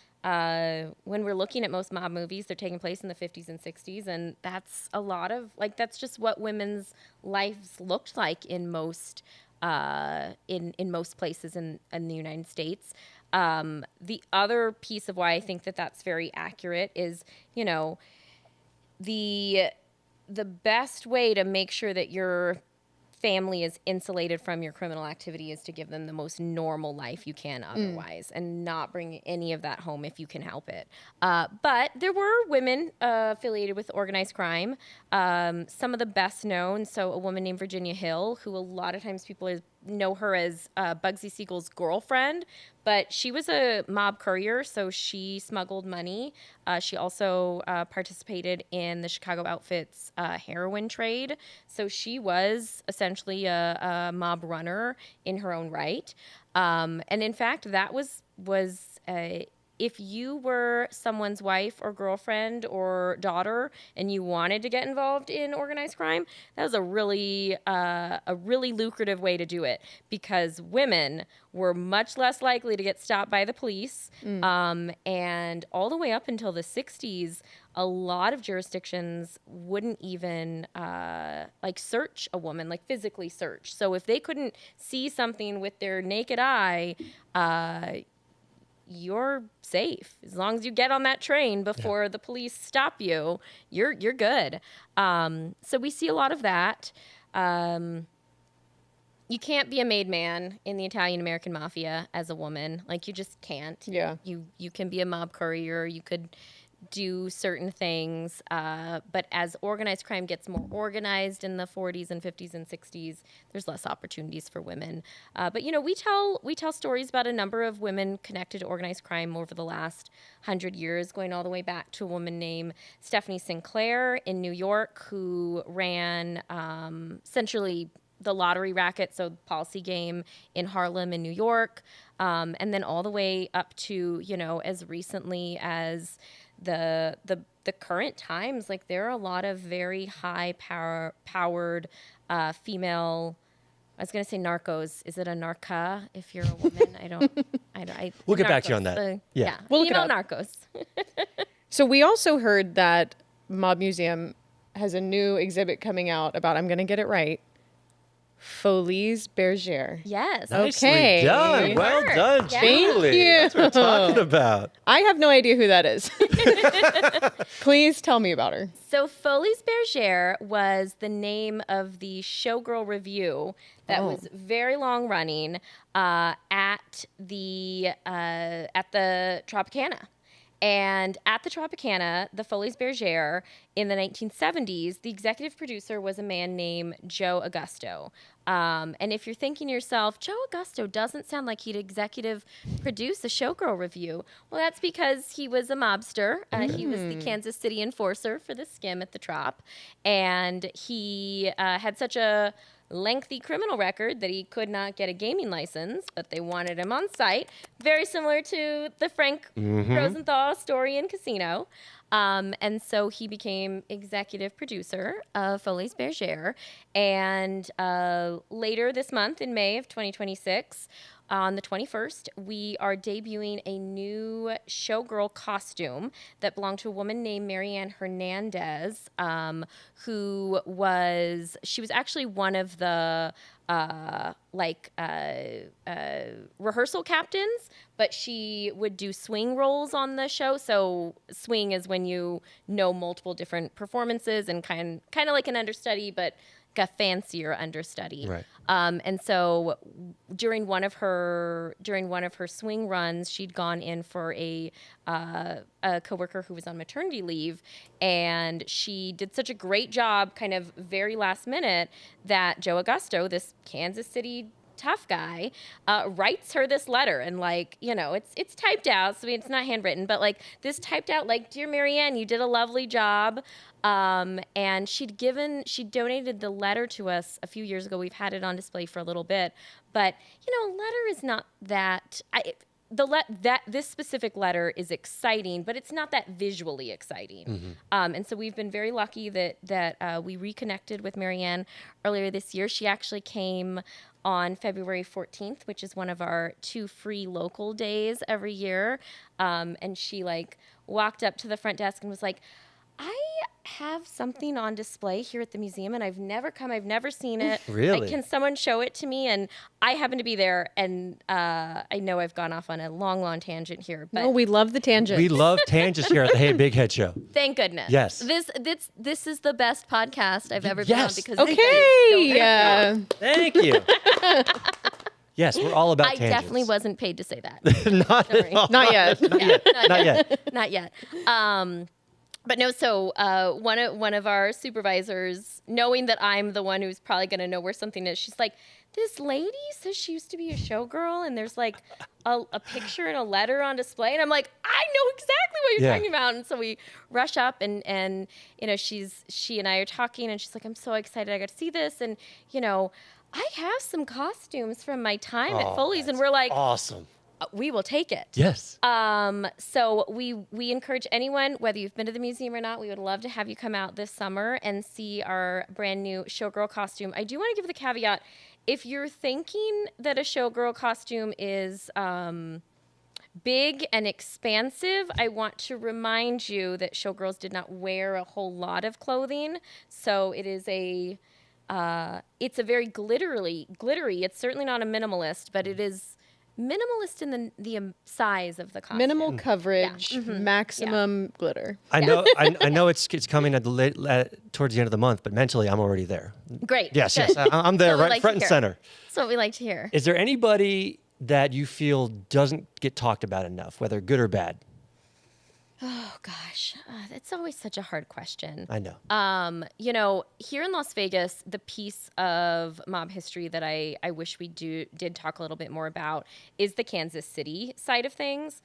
when we're looking at most mob movies, they're taking place in the 50s and 60s, and that's a lot of that's just what women's lives looked like in most in most places in the United States. The other piece of why I think that that's very accurate is, the best way to make sure that your family is insulated from your criminal activity is to give them the most normal life you can otherwise, and not bring any of that home if you can help it. But there were women affiliated with organized crime. Some of the best known, so a woman named Virginia Hill, who a lot of times people know her as Bugsy Siegel's girlfriend, but she was a mob courier, so she smuggled money. She also participated in the Chicago Outfit's heroin trade, so she was essentially a mob runner in her own right. And in fact, that was if you were someone's wife or girlfriend or daughter and you wanted to get involved in organized crime, that was a really lucrative way to do it, because women were much less likely to get stopped by the police. And all the way up until the 60s, a lot of jurisdictions wouldn't even search a woman, like physically search. So if they couldn't see something with their naked eye, you're safe. As long as you get on that train before the police stop you, you're good. So we see a lot of that. You can't be a made man in the Italian American mafia as a woman. Like, you just can't. Yeah. You can be a mob courier. You could do certain things. But as organized crime gets more organized in the 40s and 50s and 60s, there's less opportunities for women. But we tell stories about a number of women connected to organized crime over the last 100 years, going all the way back to a woman named Stephanie Sinclair in New York, who ran essentially the lottery racket, so policy game in Harlem in New York, and then all the way up to, as recently as the current times. Like, there are a lot of very high powered female, I was going to say narcos. Is it a narca if you're a woman? We'll get back to you on that. We'll look it female up. narcos. So we also heard that Mob Museum has a new exhibit coming out about, I'm going to get it right, Folies Bergere. Yes. Nicely Okay. done. Well done, Yeah. Julie. Thank you. That's what we're talking about. I have no idea who that is. Please tell me about her. So Folies Bergere was the name of the showgirl review that was very long running at the Tropicana. And at the Tropicana, the Folies Bergere, in the 1970s, the executive producer was a man named Joe Augusto. And if you're thinking to yourself, Joe Augusto doesn't sound like he'd executive produce a showgirl review. Well, that's because he was a mobster. He was the Kansas City enforcer for the Skim at the Trop. And he had such a lengthy criminal record that he could not get a gaming license, but they wanted him on site. Very similar to the Frank Rosenthal story in Casino. And so he became executive producer of Folies Bergere. And later this month, in May of 2026, on the 21st, we are debuting a new showgirl costume that belonged to a woman named Marianne Hernandez, who was actually one of the rehearsal captains, but she would do swing roles on the show. So swing is when you know multiple different performances and kind of like an understudy, but a fancier understudy. Right. And so during one of her swing runs, she'd gone in for a coworker who was on maternity leave, and she did such a great job, kind of very last minute, that Joe Augusto, this Kansas City tough guy, writes her this letter, and it's typed out, so it's not handwritten, but this typed out, Dear Marianne, you did a lovely job. And she'd donated the letter to us a few years ago. We've had it on display for a little bit, but a letter is not that. this specific letter is exciting, but it's not that visually exciting. And so we've been very lucky that we reconnected with Marianne earlier this year. She actually came on February 14th, which is one of our 2 free local days every year. And she walked up to the front desk and was like, I have something on display here at the museum, and I've never seen it. Really? Can someone show it to me? And I happen to be there, and I know I've gone off on a long tangent here, but No, we love the tangent. We love tangents here at the Hey Bighead Show. thank goodness. Yes. This is the best podcast I've ever been on Yes. because Okay. Thank you. Yes, we're all about I tangents. definitely wasn't paid to say that. Not Don't worry. at all. Not yet. Not yet. Not yet. But no, so one of our supervisors, knowing that I'm the one who's probably going to know where something is, she's like, this lady says she used to be a showgirl, and there's a picture and a letter on display. And I'm like, I know exactly what you're talking about. And so we rush up and she and I are talking, and she's like, I'm so excited I got to see this. And, I have some costumes from my time at Folies. And we're like, awesome. We will take it. Yes. So we encourage anyone, whether you've been to the museum or not, we would love to have you come out this summer and see our brand new showgirl costume. I do want to give the caveat, if you're thinking that a showgirl costume is big and expansive, I want to remind you that showgirls did not wear a whole lot of clothing. So it is it's a very glittery. It's certainly not a minimalist, but it is minimalist in the size of the costume. Minimal coverage, maximum glitter. I know. I know it's coming at towards the end of the month, but mentally I'm already there. Great. Yes, Good. yes. I'm there, That's what we right like front to and hear. center. That's what we like to hear. Is there anybody that you feel doesn't get talked about enough, whether good or bad? Oh gosh, that's always such a hard question. I know. Here in Las Vegas, the piece of mob history that I wish we did talk a little bit more about is the Kansas City side of things.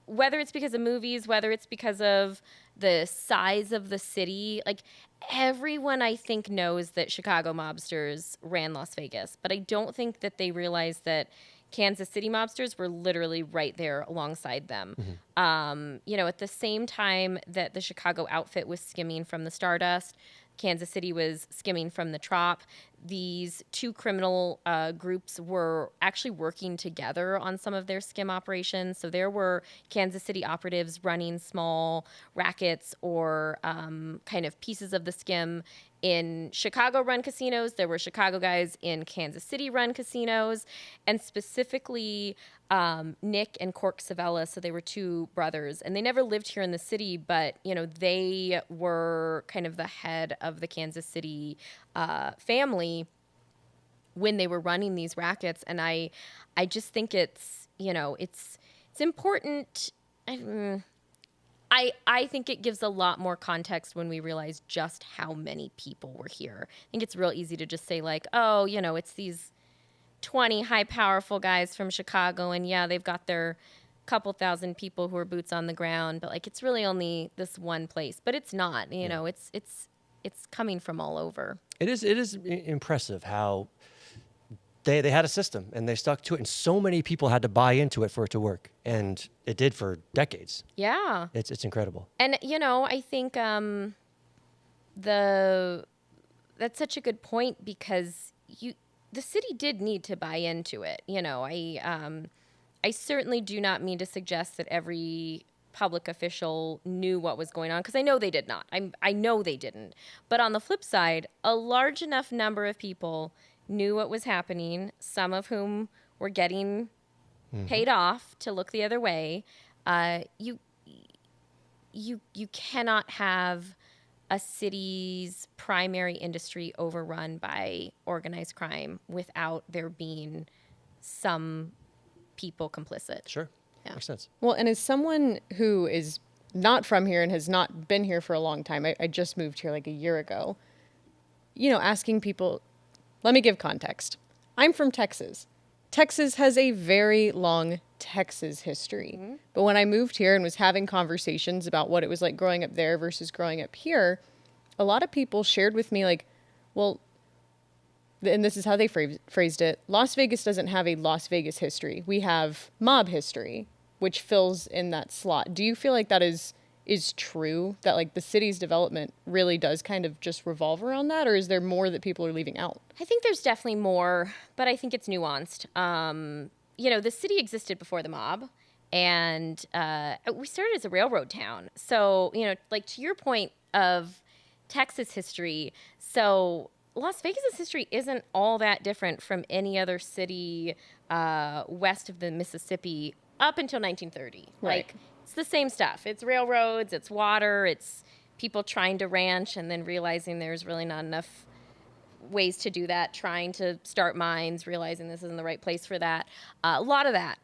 Whether it's because of movies, whether it's because of the size of the city, everyone I think knows that Chicago mobsters ran Las Vegas, but I don't think that they realize that Kansas City mobsters were literally right there alongside them. At the same time that the Chicago outfit was skimming from the Stardust, Kansas City was skimming from the Trop. These 2 criminal groups were actually working together on some of their skim operations. So there were Kansas City operatives running small rackets or kind of pieces of the skim in Chicago-run casinos. There were Chicago guys in Kansas City-run casinos, and specifically Nick and Cork Savella. So they were 2 brothers, and they never lived here in the city, but they were kind of the head of the Kansas City family when they were running these rackets. And I just think it's important. I think it gives a lot more context when we realize just how many people were here. I think it's real easy to just say it's these 20 high powerful guys from Chicago, and they've got their couple thousand people who are boots on the ground, but it's really only this one place. But it's not, it's coming from all over. It is impressive how they had a system and they stuck to it, and so many people had to buy into it for it to work, and it did for decades. Yeah, it's incredible. And I think that's such a good point, because the city did need to buy into it. I certainly do not mean to suggest that every public official knew what was going on, because I know they did not. I know they didn't. But on the flip side, a large enough number of people knew what was happening, some of whom were getting paid off to look the other way. You cannot have a city's primary industry overrun by organized crime without there being some people complicit. Sure. Yeah. Makes sense. Well, and as someone who is not from here and has not been here for a long time, I just moved here a year ago, asking people, let me give context. I'm from Texas. Texas has a very long Texas history. Mm-hmm. But when I moved here and was having conversations about what it was like growing up there versus growing up here, a lot of people shared with me well, and this is how they phrased it, Las Vegas doesn't have a Las Vegas history. We have mob history, which fills in that slot. Do you feel like that is true, that like the city's development really does kind of just revolve around that, or is there more that people are leaving out? I think there's definitely more, but I think it's nuanced. The city existed before the mob, and we started as a railroad town. So, like to your point of Texas history, so Las Vegas' history isn't all that different from any other city west of the Mississippi up until 1930. Right. Like, it's the same stuff. It's railroads, it's water, it's people trying to ranch and then realizing there's really not enough ways to do that, trying to start mines, realizing this isn't the right place for that. A lot of that.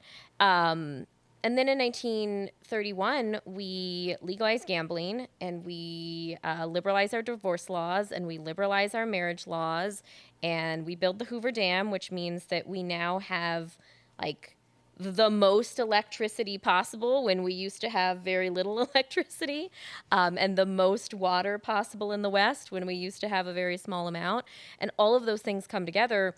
And then in 1931, we legalized gambling, and we liberalized our divorce laws, and we liberalized our marriage laws, and we built the Hoover Dam, which means that we now have like the most electricity possible when we used to have very little electricity, and the most water possible in the West when we used to have a very small amount. And all of those things come together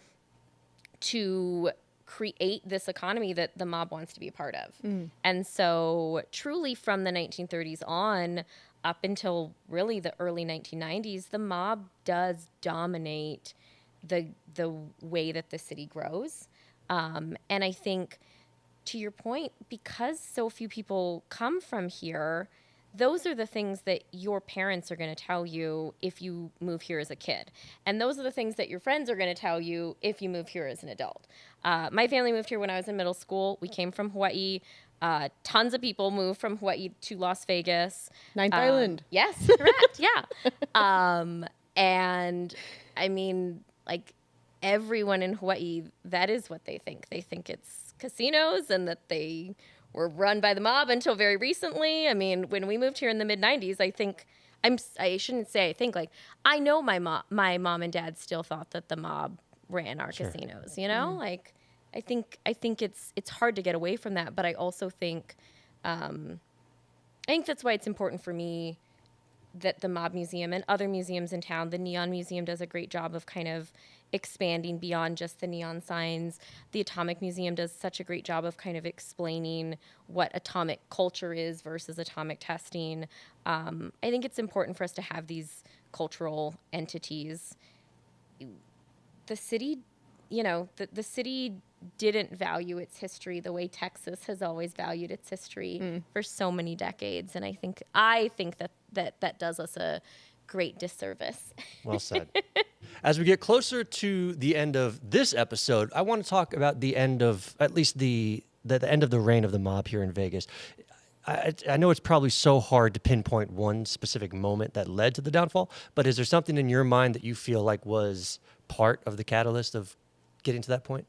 to create this economy that the mob wants to be a part of. And so truly from the 1930s on up until really the early 1990s, the mob does dominate the way that the city grows. And I think, to your point, because so few people come from here, those are the things that your parents are going to tell you if you move here as a kid. And those are the things that your friends are going to tell you if you move here as an adult. My family moved here when I was in middle school. We came from Hawaii. Tons of people moved from Hawaii to Las Vegas. Ninth Island. Yes, correct. Yeah. And I mean, like everyone in Hawaii, that is what they think. They think it's casinos and that they were run by the mob until very recently. I mean, when we moved here in the mid 90s, I shouldn't say I think, like, I know my mom and dad still thought that the mob ran our casinos, like I think it's hard to get away from that. But I also think, that's why it's important for me that the Mob Museum and other museums in town, the Neon Museum does a great job of kind of expanding beyond just the neon signs. The Atomic Museum does such a great job of kind of explaining what atomic culture is versus atomic testing. I think it's important for us to have these cultural entities. The city, the city didn't value its history the way Texas has always valued its history for so many decades. And I think that does us a great disservice. Well said. As we get closer to the end of this episode, I want to talk about the end of, at least the end of the reign of the mob here in Vegas. I know it's probably so hard to pinpoint one specific moment that led to the downfall, but is there something in your mind that you feel like was part of the catalyst of getting to that point?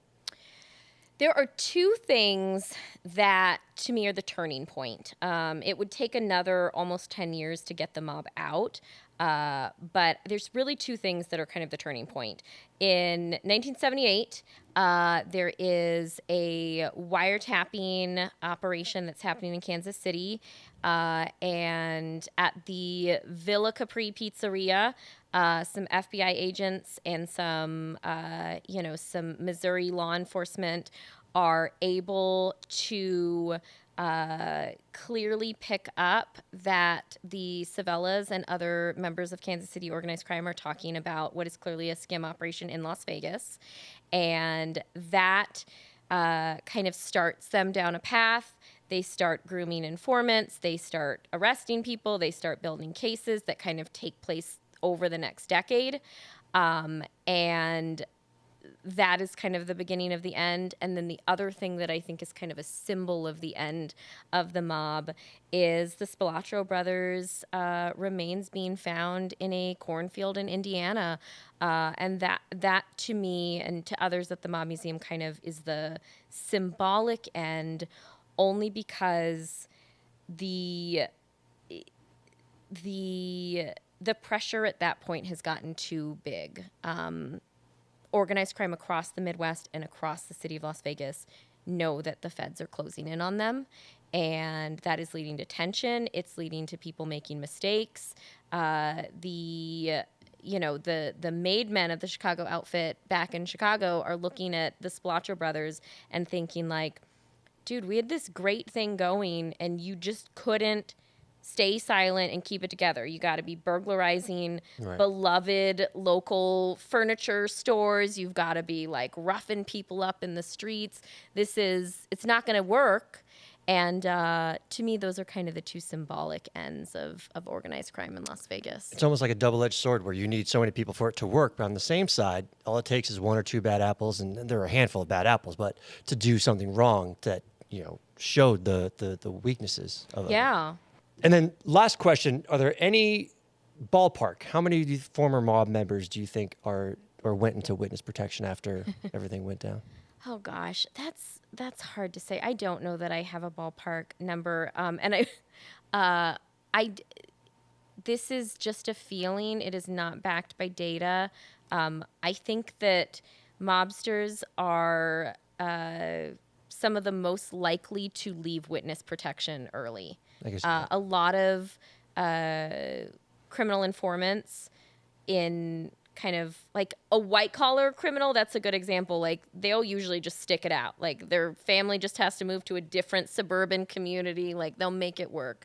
There are two things that, to me, are the turning point. It would take another almost 10 years to get the mob out, but there's really two things that are kind of the turning point. In 1978, there is a wiretapping operation that's happening in Kansas City, and at the Villa Capri Pizzeria, some FBI agents and some Missouri law enforcement are able to clearly pick up that the Savellas and other members of Kansas City organized crime are talking about what is clearly a skim operation in Las Vegas. And that kind of starts them down a path. They start grooming informants. They start arresting people. They start building cases that kind of take place over the next decade. And that is kind of the beginning of the end. And then the other thing that I think is kind of a symbol of the end of the mob is the Spilotro brothers' remains being found in a cornfield in Indiana. And that to me and to others at the Mob Museum kind of is the symbolic end, only because the pressure at that point has gotten too big. Organized crime across the Midwest and across the city of Las Vegas know that the feds are closing in on them, and that is leading to tension. It's leading to people making mistakes. The the made men of the Chicago outfit back in Chicago are looking at the Spilotro brothers and thinking like, dude, we had this great thing going and you just couldn't stay silent and keep it together. You got to be burglarizing beloved local furniture stores. You've got to be like roughing people up in the streets. It's not going to work. And to me, those are kind of the two symbolic ends of organized crime in Las Vegas. It's almost like a double-edged sword where you need so many people for it to work. But on the same side, all it takes is one or two bad apples, and there are a handful of bad apples, but to do something wrong that, showed the weaknesses of it. Yeah. And then last question, are there any ballpark? How many of the former mob members do you think or went into witness protection after everything went down? Oh gosh, that's hard to say. I don't know that I have a ballpark number. This is just a feeling. It is not backed by data. I think that mobsters are some of the most likely to leave witness protection early. I guess A lot of criminal informants in kind of like a white collar criminal, that's a good example. Like they'll usually just stick it out. Like their family just has to move to a different suburban community. Like they'll make it work.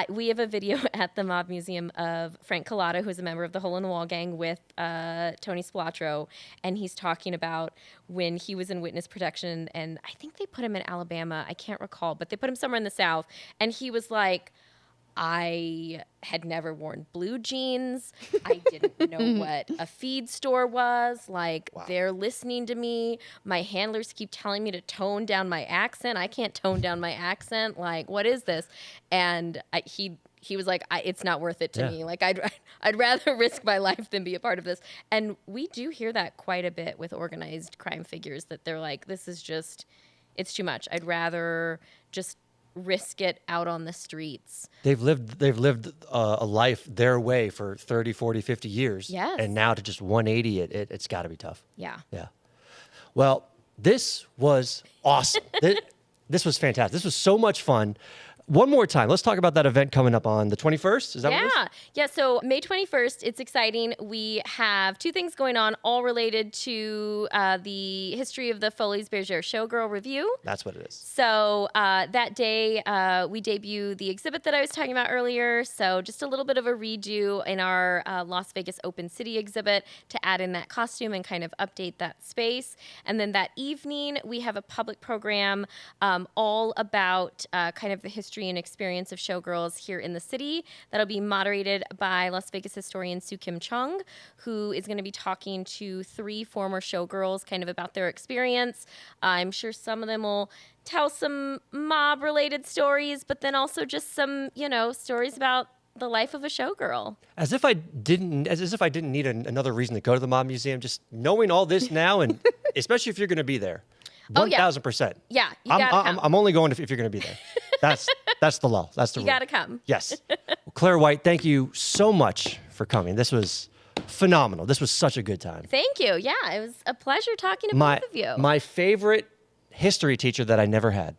We have a video at the Mob Museum of Frank Collada, who's a member of the Hole in the Wall gang, with Tony Spilotro, and he's talking about when he was in witness protection, and I think they put him in Alabama. I can't recall, but they put him somewhere in the South, and he was like, I had never worn blue jeans. I didn't know what a feed store was. Like, they're listening to me. My handlers keep telling me to tone down my accent. I can't tone down my accent. Like, what is this? And he was like, it's not worth it to me. Like, I'd rather risk my life than be a part of this. And we do hear that quite a bit with organized crime figures, that they're like, this is just, it's too much. I'd rather just risk it out on the streets. They've lived a life their way for 30, 40, 50 years. Yes. And now to just 180 it's got to be tough. Yeah. Yeah. Well, this was awesome. This was fantastic. This was so much fun. One more time, let's talk about that event coming up on the 21st. Is that what it is? Yeah. So May 21st, it's exciting. We have two things going on, all related to the history of the Folies Bergere Showgirl Review. That's what it is. So that day, we debut the exhibit that I was talking about earlier. So just a little bit of a redo in our Las Vegas Open City exhibit to add in that costume and kind of update that space. And then that evening, we have a public program all about kind of the history and experience of showgirls here in the city. That'll be moderated by Las Vegas historian Soo Kim Chung, who is going to be talking to 3 former showgirls kind of about their experience. I'm sure some of them will tell some mob-related stories, but then also just some, stories about the life of a showgirl. As if I didn't need another reason to go to the Mob Museum, just knowing all this now, and especially if you're going to be there. 1,000%. Yeah, you gotta come. I'm only going if you're going to be there. That's the law. That's the rule. You gotta come. Yes. Well, Claire White, thank you so much for coming. This was phenomenal. This was such a good time. Thank you. Yeah, it was a pleasure talking to both of you. My favorite history teacher that I never had.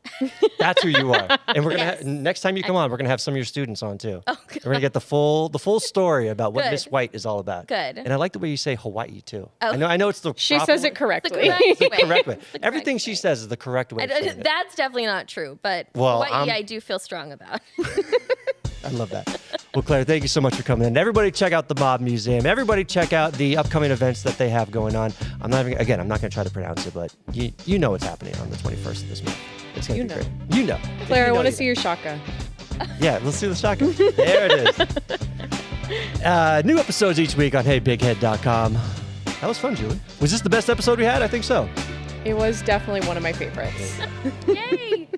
That's who you are. And we're gonna next time you come on, we're gonna have some of your students on too. Oh, good. We're gonna get the full story about what Good. Miss White is all about. Good. And I like the way you say Hawaii too. Oh. I know it's the She proper says it way. correctly. The Correct way. It's the Everything correct she way. says is the correct way. of saying it. That's definitely not true, but Hawaii I do feel strong about. I love that. Well, Claire, thank you so much for coming in. Everybody check out the Mob Museum. Everybody check out the upcoming events that they have going on. I'm not going to try to pronounce it, but you know what's happening on the 21st of this month. It's going to be great. You know. Claire, I want to you see your shaka. Yeah, let's see the shotgun. There it is. New episodes each week on heybighead.com. That was fun, Julie. Was this the best episode we had? I think so. It was definitely one of my favorites. Yay!